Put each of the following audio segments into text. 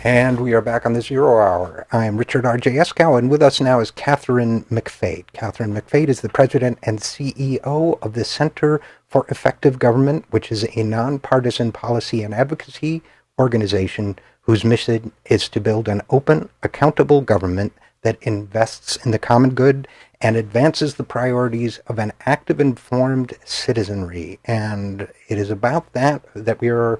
And we are back on the Zero Hour. I'm Richard RJ Eskow, and with us now is Katherine McFate. Katherine McFate is the president and CEO of the Center for Effective Government, which is a nonpartisan policy and advocacy organization whose mission is to build an open, accountable government that invests in the common good and advances the priorities of an active, informed citizenry. And it is about that we are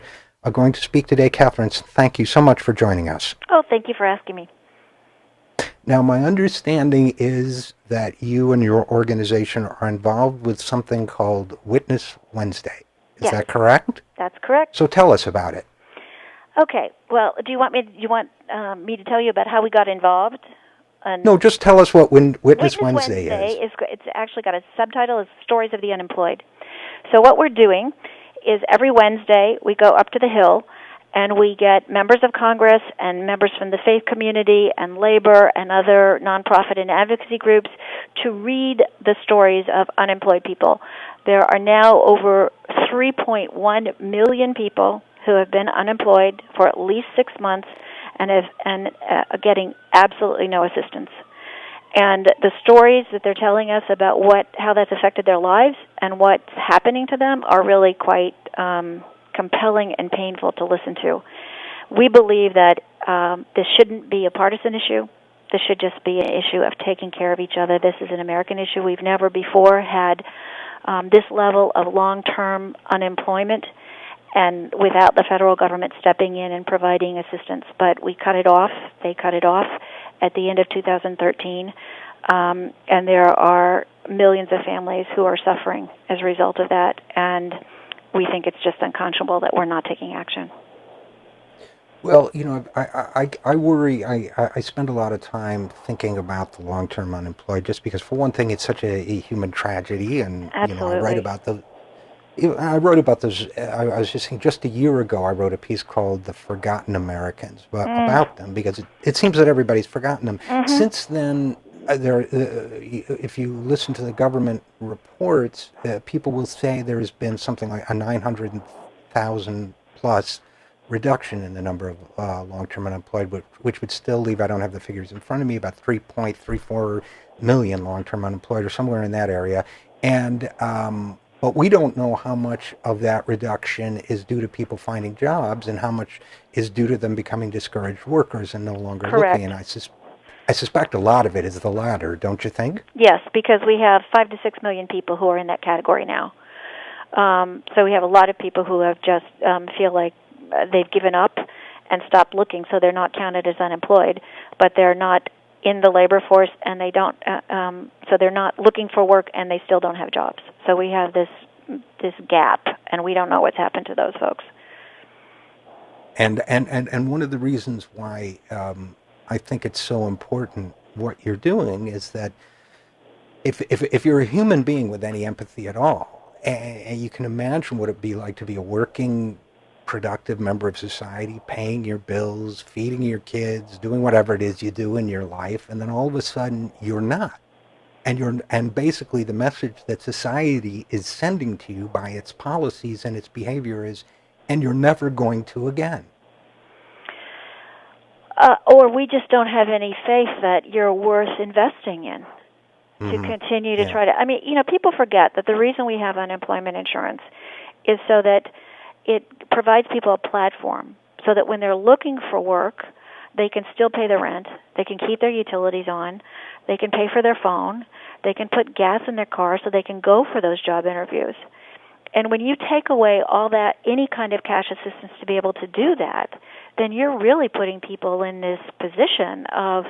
going to speak today. Katherine, thank you so much for joining us. Oh, thank you for asking me. Now, my understanding is that you and your organization are involved with something called Witness Wednesday. Is that correct? That's correct. So tell us about it. Okay. Well, do you want me to tell you about how we got involved? No, just tell us what Witness Wednesday is. It's actually got a subtitle, is Stories of the Unemployed. So what we're doing is every Wednesday we go up to the Hill and we get members of Congress and members from the faith community and labor and other nonprofit and advocacy groups to read the stories of unemployed people. There are now over 3.1 million people who have been unemployed for at least 6 months and are getting absolutely no assistance. And the stories that they're telling us about how that's affected their lives and what's happening to them are really quite compelling and painful to listen to. We believe that this shouldn't be a partisan issue. This should just be an issue of taking care of each other. This is an American issue. We've never before had this level of long-term unemployment and without the federal government stepping in and providing assistance. But we cut it off. They cut it off at the end of 2013, and there are millions of families who are suffering as a result of that, and we think it's just unconscionable that we're not taking action. Well, I worry. I spend a lot of time thinking about the long-term unemployed, just because, for one thing, it's such a human tragedy, and Absolutely. I write about those. I was just saying, just a year ago, I wrote a piece called "The Forgotten Americans," about them, because it seems that everybody's forgotten them. Mm-hmm. Since then, if you listen to the government reports, people will say there has been something like a 900,000 plus reduction in the number of long-term unemployed, which would still leave, I don't have the figures in front of me, about 3.34 million long-term unemployed, or somewhere in that area. And but we don't know how much of that reduction is due to people finding jobs and how much is due to them becoming discouraged workers and no longer Correct. looking. And I suspect a lot of it is the latter, don't you think? Yes, because we have 5 to 6 million people who are in that category now. So we have a lot of people who have just feel like they've given up and stopped looking, so they're not counted as unemployed, but they're not in the labor force, and they don't. So they're not looking for work, and they still don't have jobs. So we have this gap, and we don't know what's happened to those folks. And one of the reasons why I think it's so important what you're doing is that if you're a human being with any empathy at all, and you can imagine what it'd be like to be a working, productive member of society, paying your bills, feeding your kids, doing whatever it is you do in your life, and then all of a sudden you're not. And basically the message that society is sending to you by its policies and its behavior is, and you're never going to again. Or we just don't have any faith that you're worth investing in to continue to try to... I mean, people forget that the reason we have unemployment insurance is so that it provides people a platform so that when they're looking for work, they can still pay their rent, they can keep their utilities on, they can pay for their phone, they can put gas in their car so they can go for those job interviews. And when you take away all that, any kind of cash assistance to be able to do that, then you're really putting people in this position of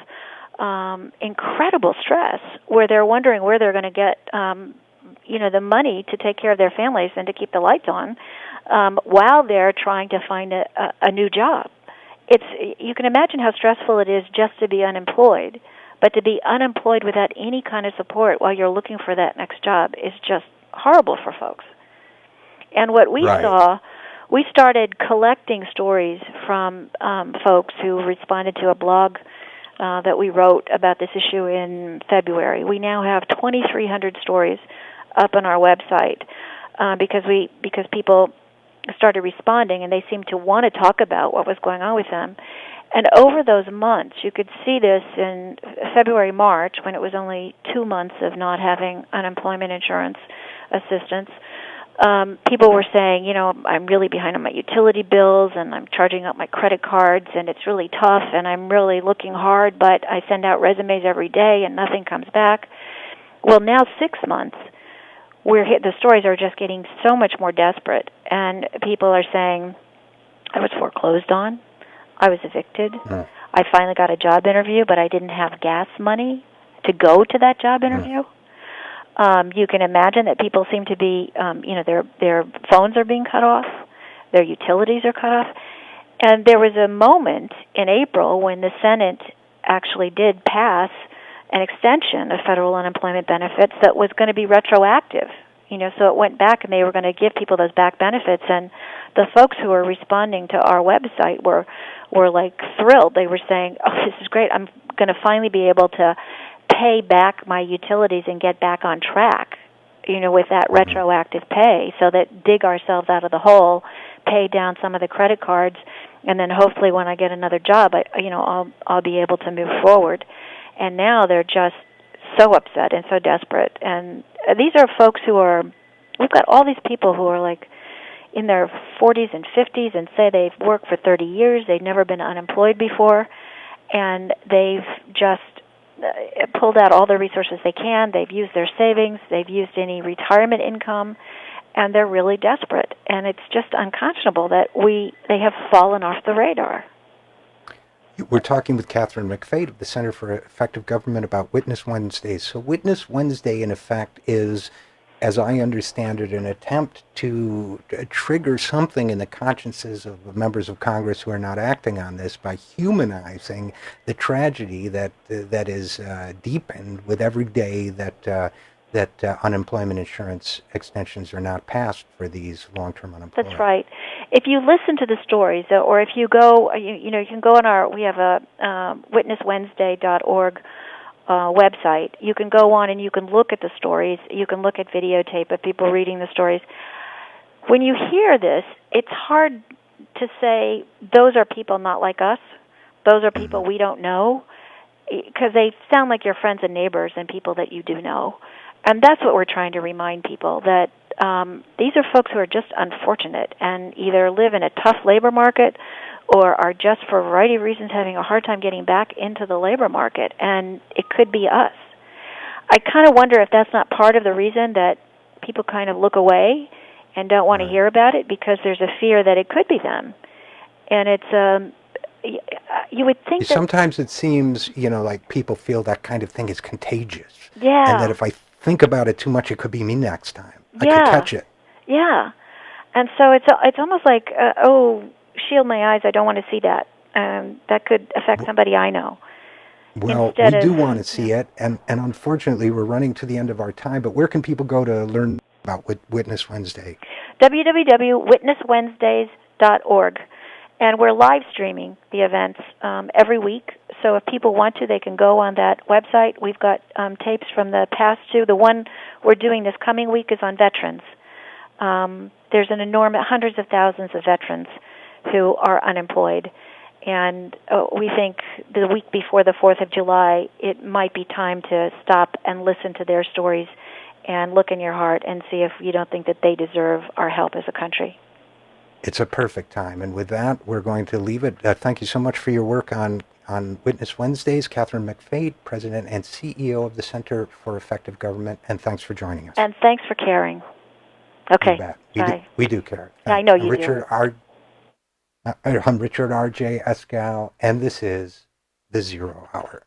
incredible stress where they're wondering where they're going to get the money to take care of their families and to keep the lights on while they're trying to find a new job. You can imagine how stressful it is just to be unemployed, but to be unemployed without any kind of support while you're looking for that next job is just horrible for folks. And what we saw, we started collecting stories from folks who responded to a blog that we wrote about this issue in February. We now have 2,300 stories up on our website because people started responding and they seemed to want to talk about what was going on with them. And over those months, you could see this in February, March, when it was only 2 months of not having unemployment insurance assistance. People were saying, I'm really behind on my utility bills, and I'm charging up my credit cards, and it's really tough, and I'm really looking hard, but I send out resumes every day, and nothing comes back. Well, now 6 months, the stories are just getting so much more desperate, and people are saying, I was foreclosed on, I was evicted, I finally got a job interview, but I didn't have gas money to go to that job interview. You can imagine that people seem to be, their phones are being cut off, their utilities are cut off. And there was a moment in April when the Senate actually did pass an extension of federal unemployment benefits that was going to be retroactive. So it went back and they were going to give people those back benefits. And the folks who were responding to our website were like thrilled. They were saying, oh, this is great. I'm going to finally be able to pay back my utilities and get back on track, with that retroactive pay, so that dig ourselves out of the hole, pay down some of the credit cards, and then hopefully when I get another job, I'll be able to move forward. And now they're just so upset and so desperate. And these are folks we've got all these people who are like in their 40s and 50s and say they've worked for 30 years, they've never been unemployed before, and they've just pulled out all the resources they can. They've used their savings. They've used any retirement income, and they're really desperate. And it's just unconscionable that they have fallen off the radar. We're talking with Katherine McFate of the Center for Effective Government about Witness Wednesdays. So Witness Wednesday, in effect, is, as I understand it, an attempt to trigger something in the consciences of members of Congress who are not acting on this by humanizing the tragedy that is deepened with every day that unemployment insurance extensions are not passed for these long-term unemployed. That's right. If you listen to the stories, or if you go, you can go on we have a witnesswednesday.org website. You can go on and you can look at the stories. You can look at videotape of people reading the stories. When you hear this, it's hard to say those are people not like us. Those are people we don't know, because they sound like your friends and neighbors and people that you do know. And that's what we're trying to remind people, that these are folks who are just unfortunate and either live in a tough labor market or are just, for a variety of reasons, having a hard time getting back into the labor market. And it could be us. I kind of wonder if that's not part of the reason that people kind of look away and don't want to hear about it, because there's a fear that it could be them. And it's, you would think that sometimes it seems, like people feel that kind of thing is contagious. Yeah. And that if I think about it too much, it could be me next time. I could catch it. Yeah. And so it's almost like, shield my eyes, I don't want to see that. That could affect somebody I know. Well, we do want to see it, and unfortunately we're running to the end of our time, but where can people go to learn about Witness Wednesday? www.witnesswednesdays.org. And we're live streaming the events every week. So if people want to, they can go on that website. We've got tapes from the past two. The one we're doing this coming week is on veterans. There's an enormous, hundreds of thousands of veterans who are unemployed. And we think the week before the 4th of July, it might be time to stop and listen to their stories and look in your heart and see if you don't think that they deserve our help as a country. It's a perfect time. And with that, we're going to leave it. Thank you so much for your work on Witness Wednesdays. Katherine McFate, President and CEO of the Center for Effective Government, and thanks for joining us. And thanks for caring. Okay. You bet. We do care. I know you do. I'm Richard RJ Eskow, and this is The Zero Hour.